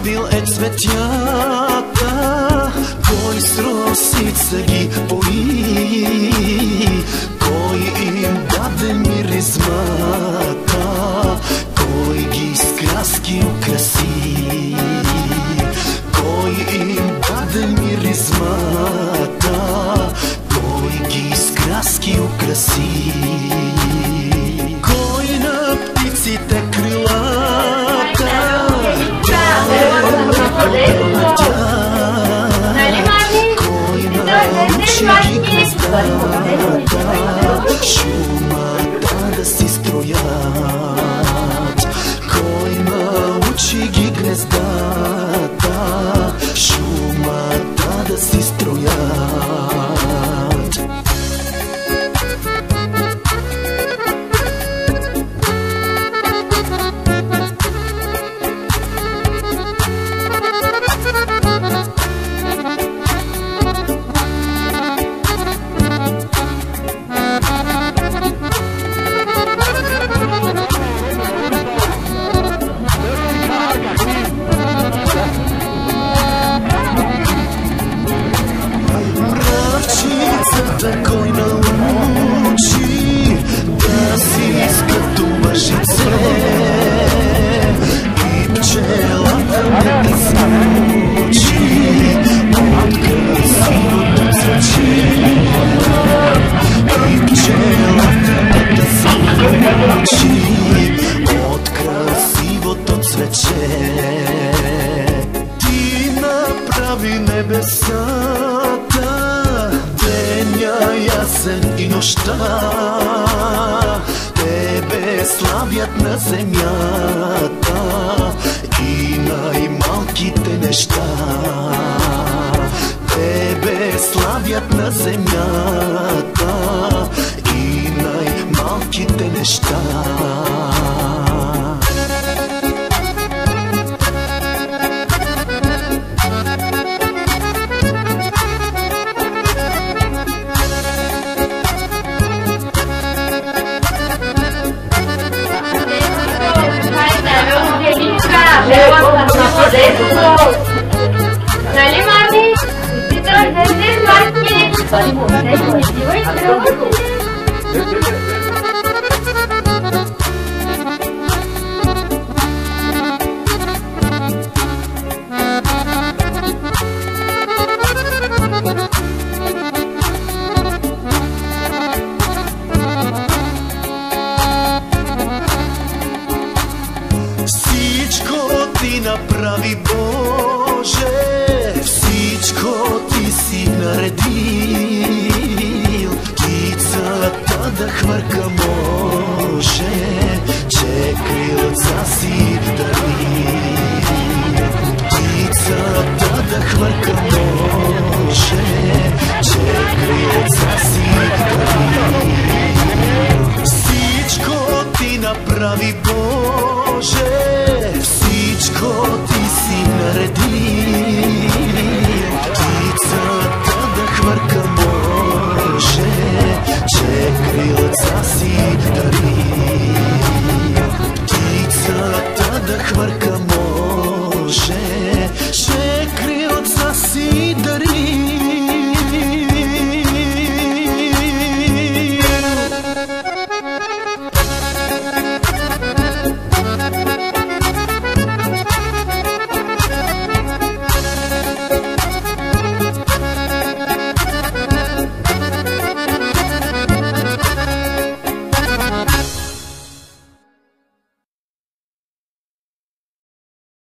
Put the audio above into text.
направил е цветята, кой с росица ги пои, кой им даде миризмата, кой ги с краски украси, кой им даде миризмата, кой ги с краски украси, кой на птиците крилата кой научи ги гнездата, шумата да си строят, кой научи ги гнездата, шумата да си строят. Кой научи да си изкатува жице и пчелата не да смучи от красивото цвече, и пчелата не да смучи от красивото цвече. Ти направи небесата, деня ясен и нощта, тебе славят на земята и най-малките неща, тебе славят на земята и най-малките неща. Нали, мами? Ти трябва да се смачки. Всичко ти направи, Боже, всичко ти си наредил, птицата да хвърка може, че крилца си дари.